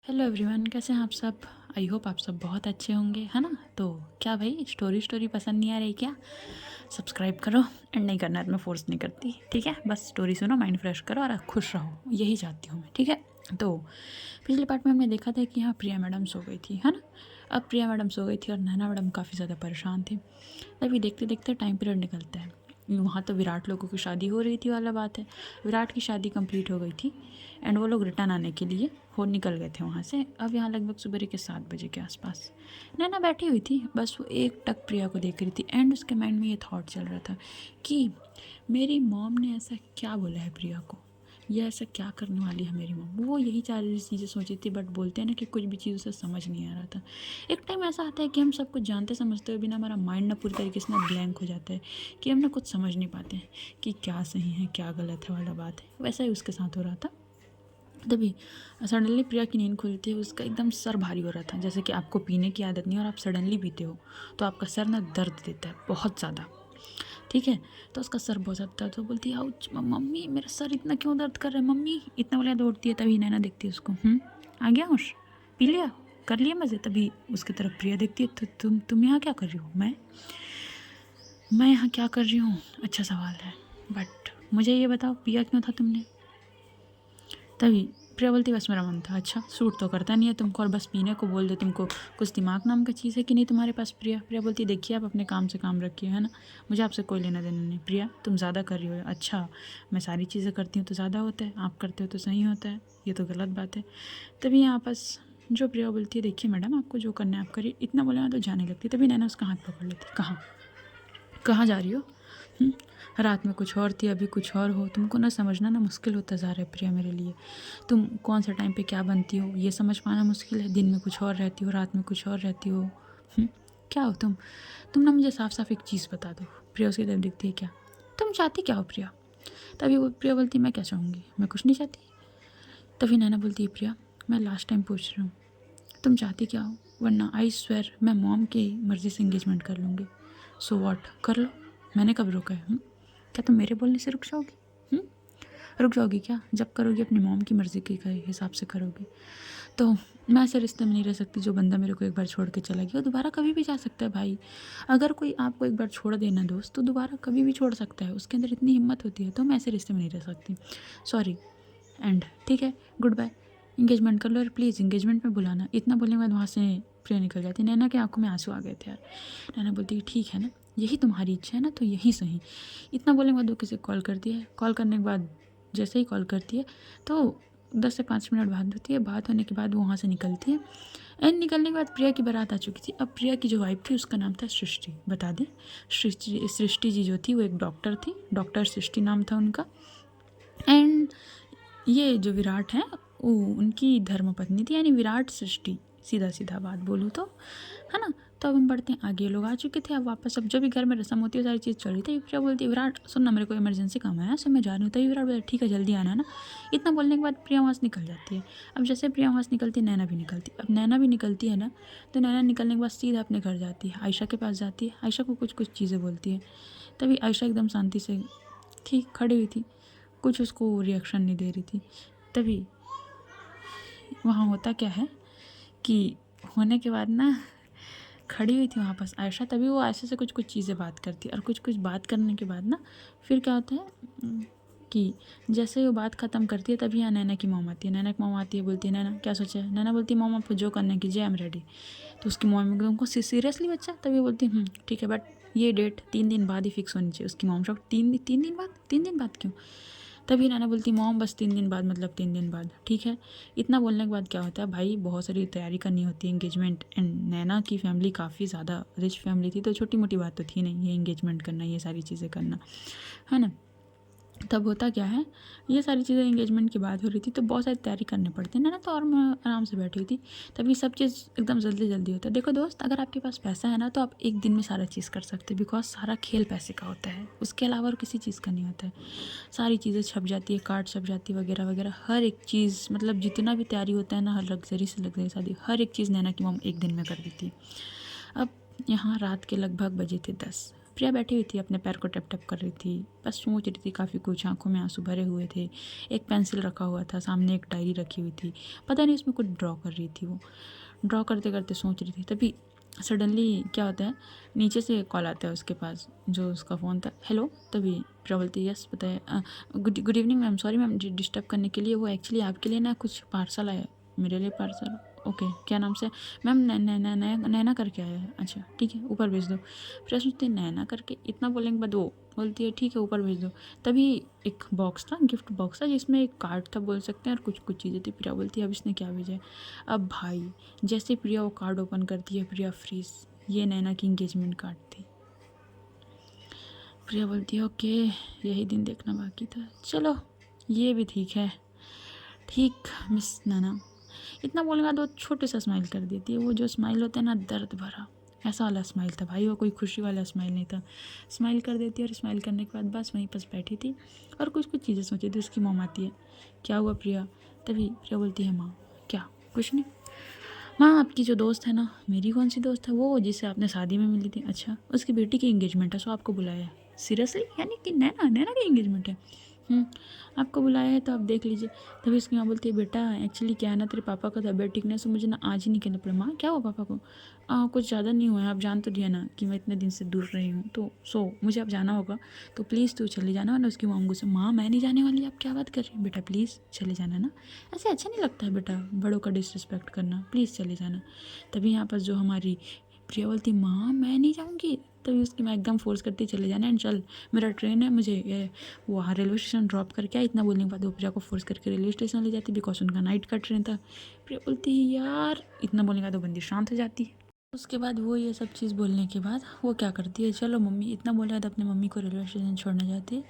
Hello everyone, कैसे हैं आप सब। आई होप आप सब बहुत अच्छे होंगे, है ना। तो क्या भाई, स्टोरी पसंद नहीं आ रही क्या? सब्सक्राइब करो। एंड नहीं करना है तो मैं फोर्स नहीं करती, ठीक है। बस स्टोरी सुनो, माइंड फ्रेश करो और खुश रहो, यही चाहती हूँ मैं, ठीक है। तो पिछले पार्ट में हमने देखा था कि यहाँ प्रिया मैडम सो गई थी, है ना। अब प्रिया मैडम सो गई थी और नैना मैडम काफ़ी ज़्यादा परेशान थी। तभी देखते देखते टाइम पीरियड निकलता है। वहाँ तो विराट लोगों की शादी हो रही थी वाला बात है। विराट की शादी कंप्लीट हो गई थी एंड वो लोग रिटर्न आने के लिए वो निकल गए थे वहाँ से। अब यहाँ लगभग सुबह के 7 बजे के आसपास नैना बैठी हुई थी, बस वो एक टक प्रिया को देख रही थी एंड उसके माइंड में ये थॉट चल रहा था कि मेरी मॉम ने ऐसा क्या बोला है प्रिया को, ये ऐसा क्या करने वाली है मेरी मॉम। वो यही सारी चीज़ें सोची थी, बट बोलते हैं ना कि कुछ भी चीज़ उसे समझ नहीं आ रहा था। एक टाइम ऐसा आता है कि हम सब कुछ जानते समझते हुए बिना हमारा माइंड ना पूरी तरीके से ना ब्लैंक हो जाता है कि हम ना कुछ समझ नहीं पाते हैं कि क्या सही है क्या गलत है वाला बात है। वैसा ही उसके साथ हो रहा था। तभी सडनली प्रिया की नींद खुलती है, उसका एकदम सर भारी हो रहा था। जैसे कि आपको पीने की आदत नहीं है और आप सडनली पीते हो तो आपका सर ना दर्द देता है बहुत ज़्यादा, ठीक है। तो उसका सर बहुत ज़्यादा दर्द, तो बोलती है आउच मम्मी मेरा सर इतना क्यों दर्द कर रहा है मम्मी, इतना बोला दौड़ती है। तभी नैना देखती है उसको, आ गया होश, पी लिया, कर लिया मज़े। तभी उसकी तरफ प्रिया देखती है, तो तुम यहाँ क्या कर रही हो। मैं यहाँ क्या कर रही हूँ, अच्छा सवाल है, बट मुझे ये बताओ पिया क्यों था तुमने। तभी प्रिया बोलती बस मेरा मन था। अच्छा, सूट तो करता नहीं है तुमको और बस पीने को बोल दे, तुमको कुछ दिमाग नाम का चीज़ है कि नहीं तुम्हारे पास। प्रिया बोलती देखिए आप अपने काम से काम रखिए, है ना, मुझे आपसे कोई लेना देना नहीं। प्रिया तुम ज़्यादा कर रही हो। अच्छा, मैं सारी चीज़ें करती हूँ तो ज़्यादा होता है, आप करते हो तो सही होता है, ये तो गलत बात है। तभी यहाँ पास जो प्रिया बोलती है देखिए मैडम आपको जो करना है आप करिए, इतना बोले ना तो जाने लगती। तभी नैना उसका हाथ पकड़ लेती, कहाँ जा रही हो। रात में कुछ और थी अभी कुछ और हो, तुमको ना समझना ना मुश्किल होता जा रहा है प्रिया मेरे लिए। तुम कौन सा टाइम पे क्या बनती हो ये समझ पाना मुश्किल है। दिन में कुछ और रहती हो, रात में कुछ और रहती हो। क्या हो तुम ना मुझे साफ साफ एक चीज़ बता दो। प्रिया उसकी तरफ दिखती है, क्या तुम चाहती क्या हो प्रिया। तभी वो प्रिया बोलती मैं क्या चाहूँगी, मैं कुछ नहीं चाहती। तभी नैना बोलती है प्रिया मैं लास्ट टाइम पूछ रही हूँ तुम चाहती क्या हो, वरना आई स्वेर मैं मॉम की मर्ज़ी से इंगेजमेंट कर लूँगी। सो वॉट, कर लो, मैंने कब रोका है। क्या तुम मेरे बोलने से रुक जाओगी। रुक जाओगी क्या, जब करोगी अपनी मॉम की मर्ज़ी के हिसाब से करोगी। तो मैं ऐसे रिश्ते में नहीं रह सकती, जो बंदा मेरे को एक बार छोड़ के चला गया वो दोबारा कभी भी जा सकता है भाई। अगर कोई आपको एक बार छोड़ देना दोस्त तो दोबारा कभी भी छोड़ सकता है, उसके अंदर इतनी हिम्मत होती है। तो मैं ऐसे रिश्ते में नहीं रह सकती, सॉरी एंड ठीक है, गुड बाय। इंगेजमेंट कर लो और प्लीज़ इंगेजमेंट में बुलाना। इतना बोलने के बाद वहाँ से प्रिया निकल जाती। नैना की आंखों में आंसू आ गए थे यार। नैना बोलती ठीक है ना, यही तुम्हारी इच्छा है ना तो यही सही। इतना बोलने के बाद वो किसी को कॉल करती है। कॉल करने के बाद जैसे ही कॉल करती है तो 10 से 5 मिनट बात होती है। बात होने के बाद वो वहाँ से निकलती है एंड निकलने के बाद प्रिया की बारात आ चुकी थी। अब प्रिया की जो वाइफ थी उसका नाम था सृष्टि, बता दें सृष्टि जी जो थी वो एक डॉक्टर थी, डॉक्टर सृष्टि नाम था उनका। एंड ये जो विराट हैं वो उनकी धर्मपत्नी थी, यानी विराट सृष्टि, सीधा सीधा बात बोलूँ तो, है ना। तो अब हम बढ़ते हैं आगे, लोग आ चुके थे अब वापस। अब जो भी घर में रस्म होती है सारी चीज़ चल रही थी। प्रिया बोलती है विराट सुन ना, मेरे को इमरजेंसी काम है सो मैं जा रही हूँ। तभी विराट बोलता ठीक है जल्दी आना ना। इतना बोलने के बाद प्रिया वहाँ से निकल जाती है। अब जैसे प्रिया वहाँ से निकलती है नैना भी निकलती है। अब नैना भी निकलती है ना, तो नैना निकलने के बाद सीधा अपने घर जाती है, आयशा के पास जाती है, आयशा को कुछ कुछ चीज़ें बोलती है। तभी आयशा एकदम शांति से ठीक खड़ी हुई थी, कुछ उसको रिएक्शन नहीं दे रही थी। तभी वहाँ होता क्या है कि होने के बाद ना खड़ी हुई थी वहाँ पास आयशा। तभी वो आयशा से कुछ कुछ चीज़ें बात करती है और कुछ कुछ बात करने के बाद ना फिर क्या होता है कि जैसे वो बात ख़त्म करती है तभी यहाँ नैना की मॉम आती है। नैना की मॉम आती है, बोलती है नैना क्या सोचा है। नैना बोलती है मॉम आपको जो करने कीजिए, आई एम रेडी। तो उसकी मॉम तुमको सीरियसली बच्चा। तभी बोलती है ठीक है बट ये डेट 3 दिन बाद ही फिक्स होनी चाहिए। उसकी मॉम शॉक, 3 दिन बाद, 3 दिन बाद क्यों। तभी नैना बोलती मॉम बस 3 दिन बाद, मतलब 3 दिन बाद, ठीक है। इतना बोलने के बाद क्या होता है भाई, बहुत सारी तैयारी करनी होती है इंगेजमेंट। एंड नैना की फैमिली काफ़ी ज़्यादा रिच फैमिली थी, तो छोटी मोटी बात तो थी नहीं ये इंगेजमेंट करना, ये सारी चीज़ें करना, है ना। तब होता क्या है, ये सारी चीज़ें एंगेजमेंट की बात हो रही थी तो बहुत सारी तैयारी करनी पड़ती है ना। तो और मैं आराम से बैठी हुई थी। तभी सब चीज़ एकदम जल्दी जल्दी होता है। देखो दोस्त, अगर आपके पास पैसा है ना तो आप एक दिन में सारा चीज़ कर सकते हैं, बिकॉज सारा खेल पैसे का होता है, उसके अलावा और किसी चीज़ का नहीं होता है। सारी चीज़ें छप जाती है, कार्ड छप जाती है वगैरह वगैरह, हर एक चीज़, मतलब जितना भी तैयारी होता है ना, हर लग्जरी से लग्जरी शादी, हर एक चीज़ नैना की मॉम एक दिन में कर दी थी। अब यहाँ रात के लगभग बजे थे 10। प्रिया बैठी हुई थी, अपने पैर को टप टप कर रही थी, बस सोच रही थी काफ़ी कुछ, आंखों में आंसू भरे हुए थे। एक पेंसिल रखा हुआ था, सामने एक डायरी रखी हुई थी, पता नहीं उसमें कुछ ड्रॉ कर रही थी। वो ड्रॉ करते करते सोच रही थी, तभी सडनली क्या होता है, नीचे से कॉल आता है उसके पास, जो उसका फ़ोन था। हेलो, तभी प्रिया बोलती है यस बताए, good evening ma'am, sorry ma'am disturb करने के लिए, वो एक्चुअली आपके लिए ना कुछ पार्सल आया है। मेरे लिए पार्सल? ओके, क्या नाम से? मैम नैना करके आया है। अच्छा ठीक है, ऊपर भेज दो। प्रिया सोचती है नैना करके, इतना बोलने के बाद वो बोलती है ठीक है ऊपर भेज दो। तभी एक बॉक्स था, गिफ्ट बॉक्स था, जिसमें एक कार्ड था बोल सकते हैं, और कुछ कुछ चीज़ें थी। प्रिया बोलती है अब इसने क्या भेजा है। अब भाई जैसे प्रिया वो कार्ड ओपन करती है, प्रिया फ्रीज, ये नैना की इंगेजमेंट कार्ड थी। प्रिया बोलती है ओके, यही दिन देखना बाकी था, चलो ये भी ठीक है। ठीक मिस नैना, इतना बोलने के बाद वो छोटे सा स्माइल कर देती है। वो जो स्माइल होता है ना, दर्द भरा, ऐसा वाला स्माइल था भाई, वो कोई खुशी वाला स्माइल नहीं था। स्माइल कर देती है, और स्माइल करने के बाद बस वहीं पर बैठी थी और कुछ कुछ चीज़ें सोची थी। उसकी मॉम आती है, क्या हुआ प्रिया? तभी प्रिया बोलती है माँ क्या, कुछ नहीं माँ, आपकी जो दोस्त है ना, मेरी कौन सी दोस्त है? वो जिससे आपने शादी में मिली थी। अच्छा, उसकी बेटी की एंगेजमेंट है, सो आपको बुलाया है। सीरियसली? यानी कि नैना नैना की एंगेजमेंट है? हम्म, आपको बुलाया है तो आप देख लीजिए। तभी उसकी माँ बोलती है बेटा एक्चुअली क्या है ना, तेरे पापा का तबीयत ठीक नहीं है, सो मुझे ना आज ही निकलना पड़ा। माँ क्या हुआ पापा को? कुछ ज़्यादा नहीं हुआ है, आप जान तो दिया ना कि मैं इतने दिन से दूर रही हूँ, तो मुझे अब जाना होगा, तो प्लीज़ तू चले जाना। और उसकी माँ गुस्से, माँ मैं नहीं जाने वाली, आप क्या बात कर रही हैं बेटा, प्लीज़ चले जाना ना, ऐसे अच्छा नहीं लगता है बेटा, बड़ों का डिसरिस्पेक्ट करना, प्लीज़ चले जाना। तभी यहाँ पर जो हमारी प्रिया बोलती माँ मैं नहीं जाऊँगी। तभी उसकी माँ एकदम फोर्स करती चले जाना, एंड चल मेरा ट्रेन है, मुझे ये वहाँ रेलवे स्टेशन ड्रॉप करके आ। इतना बोलने के बाद वो प्रिया को फोर्स करके रेलवे स्टेशन ले जाती, बिकॉज उनका नाइट का ट्रेन था। प्रिया बोलती है यार, इतना बोलने के बाद वो बंदी शांत हो जाती है। उसके बाद वो ये सब चीज़ बोलने के बाद वो क्या करती है, चलो मम्मी, इतना बोलने के बाद अपने मम्मी को रेलवे स्टेशन छोड़ने जाती है।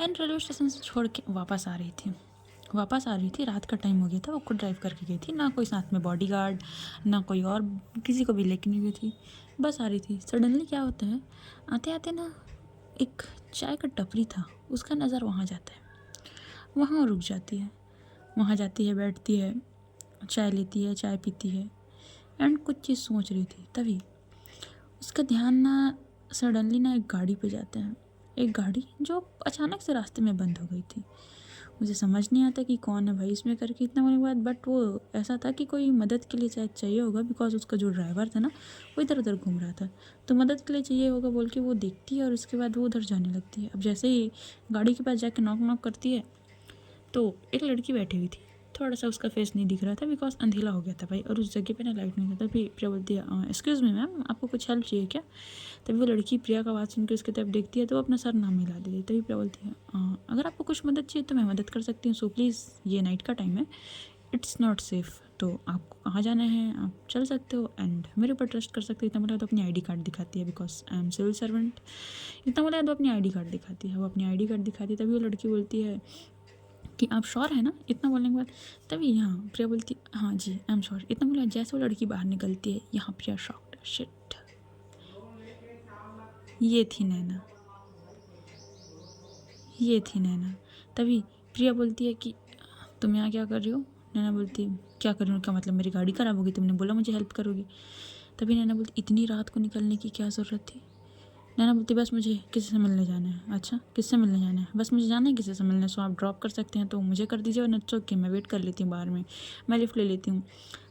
एंड रेलवे स्टेशन से छोड़ के वापस आ रही थी, रात का टाइम हो गया था, वो खुद ड्राइव करके गई थी, ना कोई साथ में बॉडीगार्ड, ना कोई और किसी को भी लेके नहीं गई थी, बस आ रही थी। सडनली क्या होता है, आते आते ना एक चाय का टपरी था, उसका नज़र वहाँ जाता है, वहाँ रुक जाती है, वहाँ जाती है, बैठती है, चाय लेती है, चाय पीती है, एंड कुछ चीज़ सोच रही थी। तभी उसका ध्यान ना सडनली ना एक गाड़ी पे जाता है, एक गाड़ी जो अचानक से रास्ते में बंद हो गई थी। मुझे समझ नहीं आता कि कौन है भाई इसमें करके, इतना होने के बाद, बट वो ऐसा था कि कोई मदद के लिए शायद चाहिए होगा, बिकॉज उसका जो ड्राइवर था ना वो इधर उधर घूम रहा था, तो मदद के लिए चाहिए होगा बोल के वो देखती है, और उसके बाद वो उधर जाने लगती है। अब जैसे ही गाड़ी के पास जाके नॉक नॉक करती है, तो एक लड़की बैठी हुई थी, थोड़ा सा उसका फेस नहीं दिख रहा था, बिकॉज अंधेला हो गया था भाई, और उस जगह पे ना लाइट नहीं था। फिर प्रिया बोलती है एक्सक्यूज़ मी मैम, आपको कुछ हेल्प चाहिए क्या? तभी वो लड़की प्रिया का आवाज़ सुन के उसकी तरफ देखती है, तो वो अपना सर ना मिला देती है। तभी प्रिया बोलती है अगर आपको कुछ मदद चाहिए तो मैं मदद कर सकती हूँ, सो प्लीज़, ये नाइट का टाइम है, इट्स नॉट सेफ़, तो आपको कहाँ जाना है, आप चल सकते हो, एंड मेरे ऊपर ट्रस्ट कर सकते हो। इतना बोला तो अपनी आईडी कार्ड दिखाती है, because I am civil servant. इतना बोला तो अपनी आईडी कार्ड दिखाती है, वो अपनी आईडी कार्ड दिखाती है। तभी वो लड़की बोलती है कि आप श्योर है ना, इतना बोलने के बाद तभी यहाँ प्रिया बोलती हाँ जी आई एम श्योर। इतना बोला, जैसे वो लड़की बाहर निकलती है, यहाँ प्रिया शॉक्ड, शिट, ये थी नैना, ये थी नैना। तभी प्रिया बोलती है कि तुम यहाँ क्या कर रही हो? नैना बोलती क्या कर रही हो, क्या मतलब मेरी गाड़ी ख़राब होगी, तुमने बोला मुझे हेल्प करोगी। तभी नैना बोलती इतनी रात को निकलने की क्या ज़रूरत थी? नैना बोलती बस मुझे किसी से मिलने जाना है। अच्छा किससे मिलने जाना है? बस मुझे जाना है किसी से मिलने, सो आप ड्रॉप कर सकते हैं तो मुझे कर दीजिए, और इट्स ओके, मैं वेट कर लेती हूँ बाहर में, मैं लिफ्ट ले लेती हूँ।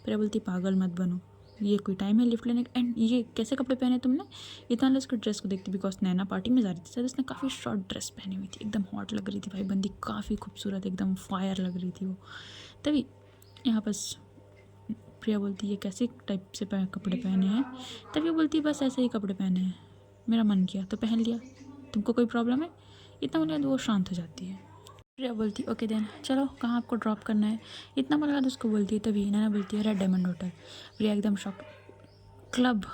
प्रिया बोलती पागल मत बनो, ये कोई टाइम है लिफ्ट लेने का? एंड ये कैसे कपड़े पहने तुमने? इतना ना उसकी ड्रेस को देखती, बिकॉज नैना पार्टी में जा रही थी, शायद उसने काफ़ी शॉर्ट ड्रेस पहनी हुई थी, एकदम हॉट लग रही थी भाई, बंदी काफ़ी खूबसूरत, एकदम फायर लग रही थी वो। तभी यहाँ बस प्रिया बोलती है कैसे टाइप से कपड़े पहने हैं? तभी वो बोलती है बस ऐसे ही कपड़े पहने हैं, मेरा मन किया तो पहन लिया, तुमको कोई प्रॉब्लम है? इतना बोले तो वो शांत हो जाती है। प्रिया बोलती ओके देन चलो, कहाँ आपको ड्रॉप करना है? इतना बोला तो उसको बोलती है। तभी नैना बोलती है रेड डायमंड होटल। प्रिया एकदम शॉक, क्लब,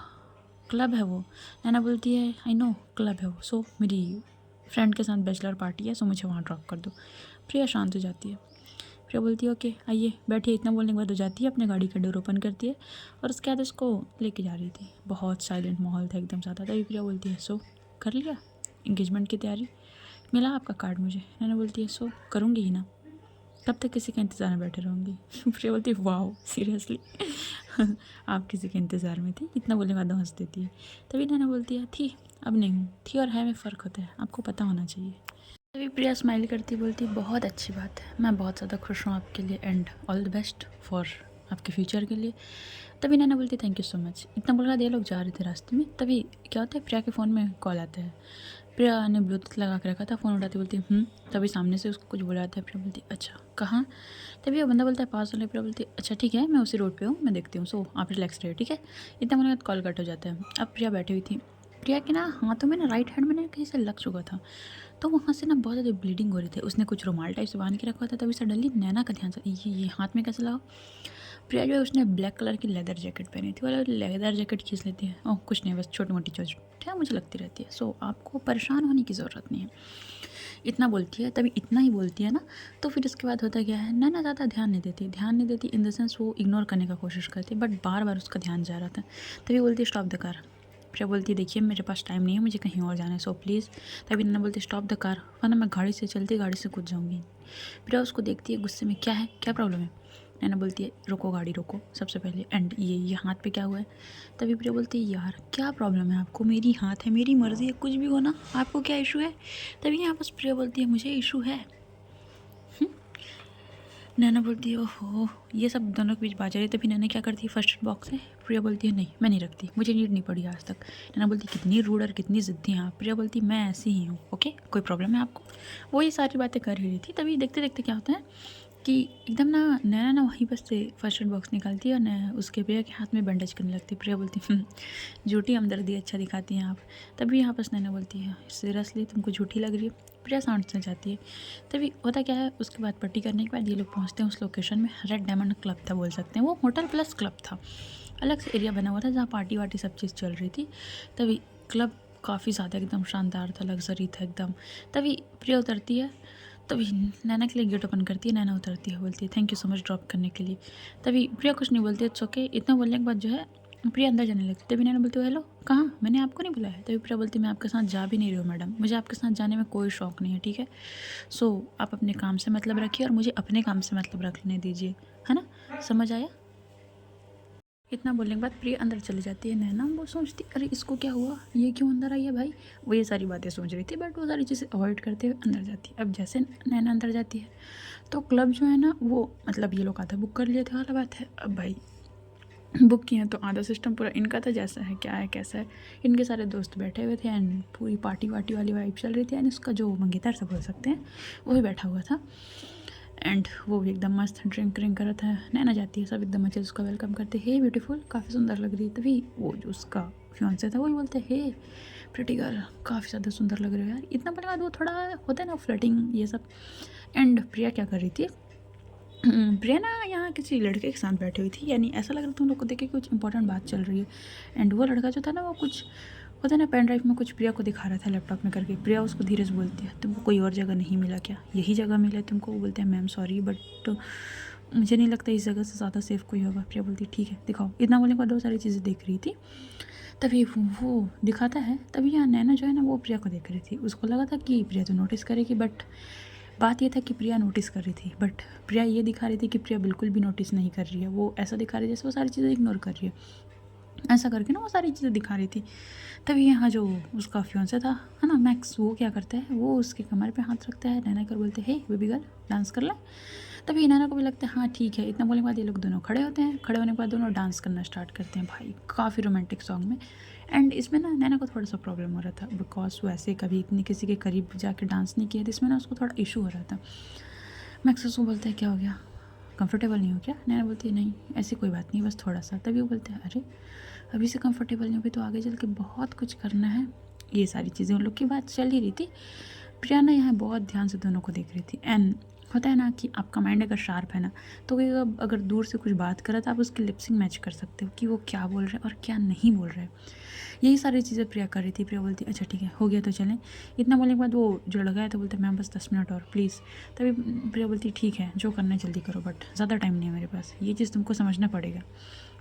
क्लब है वो? नैना बोलती है आई नो क्लब है वो, सो मेरी फ्रेंड के साथ बैचलर पार्टी है, सो मुझे वहाँ ड्रॉप कर दो। प्रिया शांत हो जाती है। प्रिया बोलती है ओके आइए बैठिए। इतना बोलने के बाद हो जाती है, अपने गाड़ी का डोर ओपन करती है, और उसके बाद उसको लेके जा रही थी। बहुत साइलेंट माहौल था एकदम ज़्यादा। तभी प्रिया बोलती है सो कर लिया इंगेजमेंट की तैयारी, मिला आपका कार्ड मुझे? नैना बोलती है सो करूँगी ही ना, कब तक किसी के इंतज़ार में बैठे रहूँगी। प्रिया बोलती है वाओ सीरियसली। आप किसी के इंतज़ार में थी, इतना बोलने के बाद हंस देती है। तभी नैना बोलती है थी, अब नहीं हूँ, थी और है में फ़र्क होता है, आपको पता होना चाहिए। तभी प्रिया स्माइल करती बोलती बहुत अच्छी बात है, मैं बहुत ज़्यादा खुश हूँ आपके लिए and all the best for आपके फ्यूचर के लिए। तभी नैना बोलती थैंक यू सो मच। इतना बोल रहा ये लोग जा रहे थे रास्ते में, तभी क्या होता है प्रिया के फ़ोन में कॉल आता है। प्रिया ने ब्लूटूथ लगा के रखा था, फ़ोन उठाती बोलती तभी सामने से उसको कुछ बोला जाता है। प्रिया बोलती अच्छा कहाँ। तभी वो बंदा बोलता है पास वाले। प्रिया बोलती अच्छा ठीक है, मैं उसी रोड पे हूँ, मैं देखती हूँ, सो आप रिलैक्स रहिए ठीक है। इतना बोलने के बाद कॉल कट हो जाता है। अब प्रिया बैठी हुई थी, प्रिया के ना हाथों में ना राइट हैंड में ना कहीं से लग चुका था, तो वहाँ से ना बहुत ज़्यादा ब्लीडिंग हो रही थी। उसने कुछ रुमाल टाइप से बांध के रखा था, तभी सडनली नैना का ध्यान से ये हाथ में कैसे लगा। प्रिया जो है उसने ब्लैक कलर की लेदर जैकेट पहनी थी, वाला लेदर जैकेट खींच लेती है। ओह कुछ नहीं, बस छोटी मोटी चोट है मुझे लगती रहती है, सो आपको परेशान होने की ज़रूरत नहीं है, इतना बोलती है। तभी इतना ही बोलती है ना, तो फिर उसके बाद होता क्या है, नैना ज़्यादा ध्यान नहीं देती इन द सेंस वो इग्नोर करने का कोशिश करती है, बट बार बार उसका ध्यान जा रहा था। तभी बोलती है स्टॉप द कार। प्रिया बोलती है देखिए मेरे पास टाइम नहीं है, मुझे कहीं और जाना है, सो प्लीज़। तभी नैना बोलती स्टॉप द कार वरना मैं गाड़ी से चलती गाड़ी से कूद जाऊँगी। प्रिया उसको देखती है गुस्से में, क्या है, क्या प्रॉब्लम है। नैना बोलती है रुको गाड़ी रोको सबसे पहले, एंड ये हाथ पे क्या हुआ है। तभी प्रिया बोलती है यार क्या प्रॉब्लम है आपको, मेरी हाथ है, मेरी मर्ज़ी है, कुछ भी हो ना, आपको क्या इशू है। तभी यहाँ बस प्रिया बोलती है मुझे इशू है। नैना बोलती है ओहो, ये सब दोनों के बीच बात जा रही है। तभी नैना क्या करती है फर्स्ट एड बॉक्स है। प्रिया बोलती है नहीं मैं नहीं रखती, मुझे नीड नहीं पड़ी आज तक। नैना बोलती कितनी रूड और कितनी ज़िद्दी हैं आप। प्रिया बोलती मैं ऐसी ही हूँ, ओके कोई प्रॉब्लम है आपको। वो ये सारी बातें कर ही रही थी, तभी देखते देखते क्या होता है कि एकदम ना नैना ना वहीं पर से फर्स्ट एड बॉक्स निकालती है और नैना उसके प्रिया के हाथ में बैंडेज करने लगती है। प्रिया बोलती झूठी हमदर्दी अच्छा दिखाती हैं आप। तभी यहाँ पर नैना बोलती है सीरियसली तुमको झूठी लग रही है। प्रिया शांत से जाती है। तभी होता क्या है, उसके बाद पट्टी करने के बाद ये लोग पहुँचते हैं उस लोकेशन में। रेड डायमंड क्लब था बोल सकते हैं, वो होटल प्लस क्लब था, अलग से एरिया बना हुआ था जहाँ पार्टी वार्टी सब चीज़ चल रही थी। तभी क्लब काफ़ी ज़्यादा एकदम शानदार था, लग्जरी था एकदम। तभी प्रिया उतरती है, तभी नैना के लिए गेट ओपन करती है। नैना उतरती है, बोलती है thank you so much drop करने के लिए। तभी प्रिया कुछ नहीं बोलती, इट्स ओके। इतना बोलने के बाद जो है प्रिया अंदर जाने लगती। तभी नैना बोलती है हेलो कहाँ, मैंने आपको नहीं बुलाया। तभी प्रिया बोलती मैं आपके साथ जा भी नहीं रही हूँ मैडम, मुझे आपके साथ जाने में कोई शौक नहीं है ठीक है। सो आप अपने काम से मतलब रखिए और मुझे अपने काम से मतलब रखने दीजिए, है ना, समझ आया। इतना बोलने के बाद प्रिया अंदर चली जाती है। नैना वो सोचती अरे इसको क्या हुआ, ये क्यों अंदर आई है भाई। वो ये सारी बातें सोच रही थी, बट वो सारी चीज़ें अवॉइड करते हुए अंदर जाती है। अब जैसे नैना अंदर जाती है तो क्लब जो है ना वो मतलब ये लोग आधा बुक कर लिए थे वाला बात है। अब भाई बुक किए हैं तो आधा सिस्टम पूरा इनका था, जैसा है क्या है कैसा है। इनके सारे दोस्त बैठे हुए थे एंड पूरी पार्टी वार्टी वाली वाइब चल रही थी। एंड इसका जो मंगेतर से बोल सकते हैं वो भी बैठा हुआ था एंड वो भी एकदम मस्त ड्रिंक कर रहा था। नैना जाती है, सब एकदम अच्छे से उसका वेलकम करते, हे ब्यूटीफुल काफ़ी सुंदर लग रही है। तभी वो जो उसका फियांसे था वही बोलते हे प्रिटी गर्ल काफ़ी ज़्यादा सुंदर लग रहे हो यार। इतना बोलने के बाद वो थोड़ा होता है ना फ्लर्टिंग ये सब। एंड प्रिया क्या कर रही थी, प्रिया ना यहाँ किसी लड़के के साथ बैठी हुई थी, यानी ऐसा लग रहा था उन लोग को देख के कुछ इंपॉर्टेंट बात चल रही है। एंड वो लड़का जो था ना वो कुछ होता है ना पेन ड्राइव में कुछ प्रिया को दिखा रहा था लैपटॉप में करके। प्रिया उसको धीरे से बोलती है तुमको कोई और जगह नहीं मिला क्या, यही जगह मिला है तुमको। वो बोलते हैं मैम सॉरी बट मुझे नहीं लगता इस जगह से ज़्यादा सेफ कोई होगा। प्रिया बोलती है ठीक है दिखाओ। इतना बोलने के बाद वो सारी चीज़ें देख रही थी। तभी वो दिखाता है, तभी यहाँ नैना जो है ना वो प्रिया को देख रही थी। उसको लगा था कि प्रिया तो नोटिस करेगी, बट बात ये था कि प्रिया नोटिस कर रही थी, बट प्रिया ये दिखा रही थी कि प्रिया बिल्कुल भी नोटिस नहीं कर रही है। वो ऐसा दिखा रही है जैसे वो सारी चीज़ें इग्नोर कर रही है, ऐसा करके ना वो सारी चीज़ें दिखा रही थी। तभी यहाँ जो उसका फियांसे था है ना मैक्स, वो क्या करता है वो उसके कमर पे हाथ रखता है। नैना कर बोलते हैं हे बेबी गर्ल डांस कर ले। तभी नैना को भी लगता है हाँ ठीक है। इतना बोलने के बाद ये लोग दोनों खड़े होते हैं। खड़े होने के बाद दोनों डांस करना स्टार्ट करते हैं भाई, काफ़ी रोमांटिक सॉन्ग में। एंड इसमें ना नैना को थोड़ा सा प्रॉब्लम हो रहा था, बिकॉज वो ऐसे कभी इतनी किसी के करीब जाके डांस नहीं किया था। इसमें ना उसको थोड़ा इशू हो रहा था। मैक्स उसको बोलता है क्या हो गया, कंफर्टेबल नहीं हो क्या। नैना बोलती है नहीं ऐसी कोई बात नहीं, बस थोड़ा सा। तभी वो बोलते हैं अरे अभी से कंफर्टेबल नहीं हो, भी तो आगे चल के बहुत कुछ करना है। ये सारी चीज़ें उन लोग की बात चल ही रही थी। प्रिया ना यहाँ बहुत ध्यान से दोनों को देख रही थी। एंड होता है ना कि आपका माइंड अगर शार्प है ना तो कोई अगर दूर से कुछ बात करे तो आप उसकी लिपसिंग मैच कर सकते हो कि वो क्या बोल रहे हैं और क्या नहीं बोल रहे हैं। यही सारी चीज़ें प्रिया कर रही थी। प्रिया बोलती अच्छा ठीक है हो गया तो चलें। इतना बोलने के बाद वो जो लगा है तो बोलते मैम बस 10 मिनट और प्लीज़। तभी प्रिया बोलती ठीक है जो करना है जल्दी करो, बट ज़्यादा टाइम नहीं है मेरे पास, ये चीज़ तुमको समझना पड़ेगा।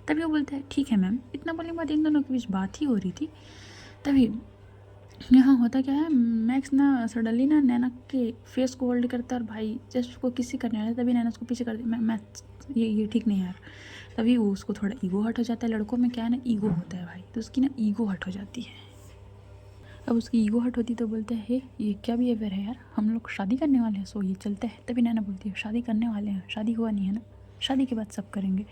तभी वो बोलते हैं ठीक है मैम। इतना बोलने के बाद इन दोनों के बीच बात ही हो रही थी। तभी यहाँ होता क्या है, मैक्स ना सडनली ना नैना के फेस को होल्ड करता है और भाई जस्ट उसको किसी करने वाला है, तभी नैना उसको पीछे कर दी। मैं ये ठीक नहीं यार। तभी वो उसको थोड़ा ईगो हर्ट हो जाता है। लड़कों में क्या है ना, ईगो होता है भाई, तो उसकी ना ईगो हर्ट हो जाती है। अब उसकी ईगो हर्ट होती तो बोलते हैं हे ये क्या बिहेवियर है यार, हम लोग शादी करने वाले हैं, सो ये चलता है। तभी नैना बोलती है शादी करने वाले हैं, शादी हुआ नहीं है ना, शादी के बाद सब करेंगे।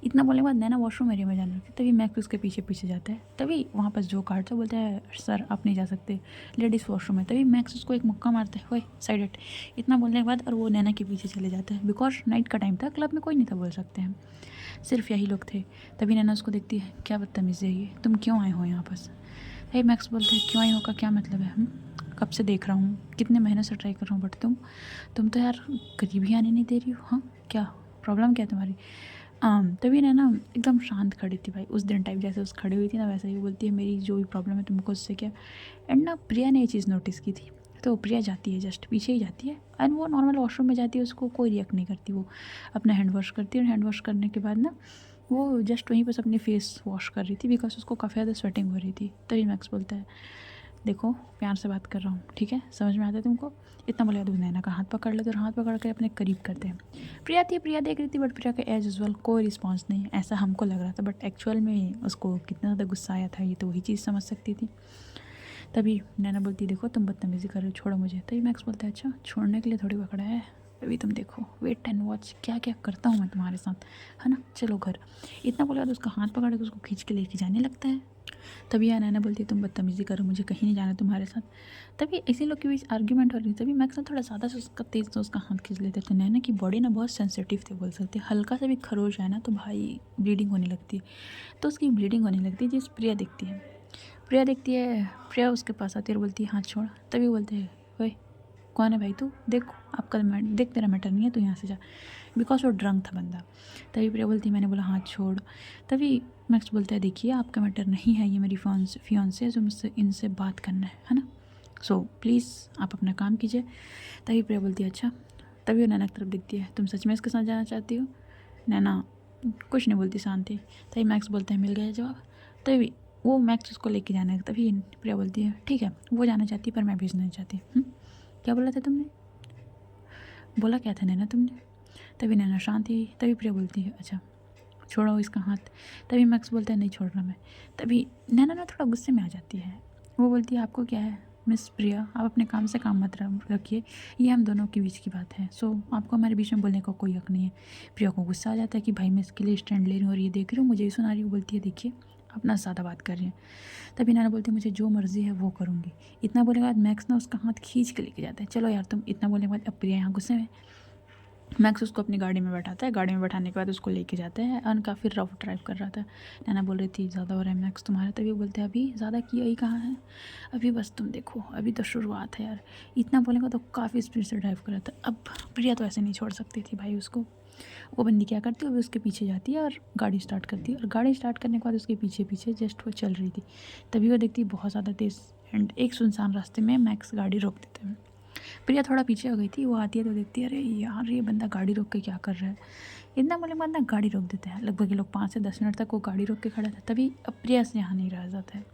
इतना बोलने के बाद नैना वॉशरूम एरिया में जाने लगती है। तभी मैक्स उसके पीछे पीछे जाता है। तभी वहाँ पर जो काटता है बोलता है सर आप नहीं जा सकते, लेडीज़ वॉशरूम है। तभी मैक्स उसको एक मुक्का मारता है, ओए साइड हट। इतना बोलने के बाद और वो नैना के पीछे चले जाता है। बिकॉज नाइट का टाइम था, क्लब में कोई नहीं था बोल सकते हैं, सिर्फ यही लोग थे। तभी नैना उसको देखती है, क्या बदतमीज़ी है ये, तुम क्यों आए हो यहाँ पास। हे मैक्स बोलता है क्यों आई हो का क्या मतलब है, कब से देख रहा हूँ, कितने महीने से ट्राई कर रहा हूँ, बट तुम तो यार करीब ही आने नहीं दे रही हो। हाँ क्या प्रॉब्लम क्या है तुम्हारी। तभी ना एकदम शांत खड़ी थी भाई, उस दिन टाइप जैसे उस खड़ी हुई थी ना वैसे ही बोलती है मेरी जो भी प्रॉब्लम है तुमको उससे क्या। एंड ना प्रिया ने ये चीज़ नोटिस की थी, तो प्रिया जाती है जस्ट पीछे ही जाती है एंड वो नॉर्मल वॉशरूम में जाती है, उसको कोई रिएक्ट नहीं करती। वो अपना हैंड वॉश करती है और हैंड वॉश करने के बाद ना वो जस्ट वहीं पर अपनी फेस वॉश कर रही थी बिकॉज उसको काफ़ी ज़्यादा स्वेटिंग हो रही थी। तभी मैक्स बोलता है देखो प्यार से बात कर रहा हूँ ठीक है, समझ में आता है तुमको। इतना बोलेगा तो नैना का हाथ पकड़ लेते और हाथ पकड़ कर अपने करीब करते हैं। प्रिया देख रही थी बट प्रिया का एज यूजल कोई रिस्पॉन्स नहीं, ऐसा हमको लग रहा था, बट एक्चुअल में उसको कितना ज़्यादा गुस्सा आया था ये तो वही चीज़ समझ सकती थी। तभी नैना बोलती देखो तुम बदतमीज़ी कर रहे हो, छोड़ो मुझे। तभी मैक्स बोलता है अच्छा छोड़ने के लिए थोड़ी पकड़ा है, अभी तुम देखो वेट एंड वॉच क्या क्या करता हूँ मैं तुम्हारे साथ, है ना, चलो घर। इतना बोला तो उसका हाथ पकड़ के उसको खींच के लेके जाने लगता है। तभी यार नैना बोलती है तुम बदतमीज़ी करो, मुझे कहीं नहीं जाना तुम्हारे साथ। तभी इसी लोग के बीच आर्ग्यूमेंट हो रही थी। तभी मैक्स ना थोड़ा ज़्यादा से उसका तेज़ तो उसका हाथ खींच लेते थे। नैना की बॉडी ना बहुत सेंसिटिव थे बोल सकते हैं, हल्का सा भी खरोच है ना तो भाई ब्लीडिंग होने लगती है। तो उसकी ब्लीडिंग होने लगती है जिस प्रिया उसके पास आती है और बोलती है हाथ छोड़। तभी बोलते हैं ओए कौन है भाई तू, देख आपका देख तेरा मैटर नहीं है, तू यहाँ से जा। बिकॉज वो ड्रंक था बंदा। तभी प्रिया बोलती मैंने बोला हाथ छोड़। तभी मैक्स बोलता है देखिए आपका मैटर नहीं है, ये मेरी फियांसे है जो मुझसे इनसे बात करना है ना, सो प्लीज़ आप अपना काम कीजिए। तभी प्रिया बोलती है अच्छा। तभी वो नैना की तरफ दिखती है, तुम सच में इसके साथ जाना चाहती हो। नैना कुछ नहीं बोलती, शांत थी। तभी मैक्स बोलता है मिल गया जवाब। तभी वो मैक्स उसको लेके जाने, तभी प्रिया बोलती है ठीक है वो जाना चाहती है पर मैं भेजना नहीं चाहती। क्या बोला था तुमने, बोला क्या था नैना तुमने। तभी नैना शांत थी। तभी प्रिया बोलती है अच्छा छोड़ो इसका हाथ। तभी मैक्स बोलता है नहीं छोड़ रहा मैं। तभी नैना ना थोड़ा गुस्से में आ जाती है, वो बोलती है आपको क्या है मिस प्रिया, आप अपने काम से काम मत रखिए, ये हम दोनों के बीच की बात है, सो आपको हमारे बीच में बोलने का कोई हक नहीं है। प्रिया को गुस्सा आ जाता है कि भाई मैं इसके लिए स्टैंड ले रही हूँ और ये देख रही हूँ मुझे ही सुना रही हूँ। बोलती है देखिए अपना ज़्यादा बात कर रही है। तभी नैना बोलती है मुझे जो मर्ज़ी है वो करूँगी। इतना बोलने के बाद मैक्स ना उसका हाथ खींच के लेके जाता है, चलो यार तुम। इतना बोलने के बाद अब प्रिया यहाँ गुस्से में, मैक्स उसको अपनी गाड़ी में बैठाता है। गाड़ी में बैठाने के बाद उसको लेके जाते हैं और काफ़ी रफ ड्राइव कर रहा था। नैना बोल रही थी ज़्यादा हो रहा है मैक्स तुम्हारा। तभी वो बोलते हैं अभी ज़्यादा किया ही कहाँ है, अभी बस तुम देखो अभी तो शुरुआत है यार। इतना बोलेगा तो काफ़ी स्पीड से ड्राइव कर रहा था। अब प्रिया तो ऐसे नहीं छोड़ सकती थी भाई उसको। वो बंदी क्या करती है, वो उसके पीछे जाती है और गाड़ी स्टार्ट करती है। और गाड़ी स्टार्ट करने के बाद उसके पीछे पीछे जस्ट वो चल रही थी। तभी वो देखती है बहुत ज़्यादा तेज़ एंड एक सुनसान रास्ते में मैक्स गाड़ी रोक देते हैं। प्रिया थोड़ा पीछे हो गई थी, वो आती है तो देखती है अरे यार ये बंदा गाड़ी रोक के क्या कर रहा है। इतना बोले बाद ना गाड़ी रोक देते हैं। लगभग ये लोग 5 से 10 मिनट तक वो गाड़ी रोक के खड़ा था। तभी अब प्रिया से यहाँ नहीं रहा जाता है।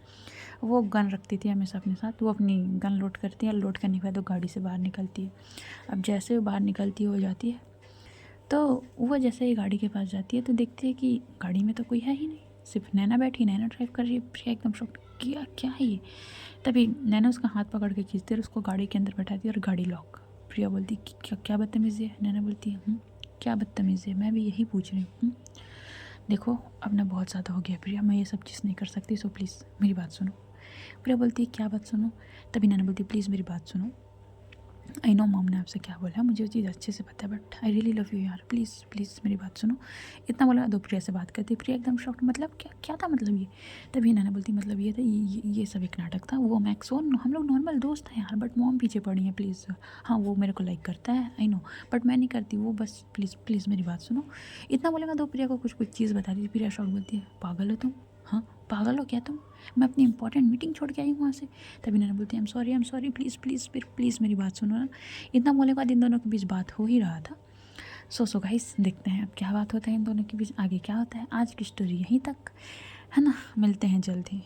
वो गन रखती थी हमेशा अपने साथ, वो अपनी गन लोड करती है, लोड करने के बाद वो गाड़ी से बाहर निकलती है। अब जैसे वो बाहर निकलती हो जाती है तो वो जैसे ही गाड़ी के पास जाती है तो देखती है कि गाड़ी में तो कोई है ही नहीं, सिर्फ नैना बैठी, नैना ड्राइव कर रही है। प्रिया एकदम शॉक्ड, क्या क्या है ये। तभी नैना उसका हाथ पकड़ के खींचती है और उसको गाड़ी के अंदर बैठाती है और गाड़ी लॉक। प्रिया बोलती क्या क्या बदतमीज़ी है। नैना बोलती है क्या बदतमीज़ी है, मैं भी यही पूछ रही हूँ। देखो अब ना बहुत ज़्यादा हो गया प्रिया, मैं ये सब चीज़ नहीं कर सकती, सो प्लीज़ मेरी बात सुनो। प्रिया बोलती है क्या बात सुनो। तभी नैना बोलती प्लीज़ मेरी बात सुनो। आई नो मॉम ने आपसे क्या बोला, मुझे वो चीज़ अच्छे से पता है, but I really love you यार, प्लीज़ प्लीज़ मेरी बात सुनो। इतना बोला दो प्रिया से बात करती। प्रिया एकदम शॉक्ड, मतलब क्या क्या था मतलब ये। तभी नैना बोलती मतलब ये था ये सब एक नाटक था, वो मैक्स वो हम लोग नॉर्मल दोस्त हैं यार, बट मॉम पीछे पड़ी है प्लीज़। हाँ वो मेरे को लाइक करता है आई नो, बट मैं नहीं करती वो, बस प्लीज़ प्लीज़ मेरी बात सुनो। इतना बोलेगा दो प्रिया को कुछ चीज़ बता दी। प्रिया शॉक्ड बोलती है पागल हो तुम, हाँ पागल हो क्या तुम, मैं अपनी इंपॉर्टेंट मीटिंग छोड़ के आई हूँ वहाँ से। तभी नैना बोलती है I am sorry please please please मेरी बात सुनो ना। इतना बोलने के बाद इन दोनों के बीच बात हो ही रहा था। सो गाइस देखते हैं अब क्या बात होता है इन दोनों के बीच, आगे क्या होता है। आज की स्टोरी यहीं तक है ना, मिलते हैं जल्द ही।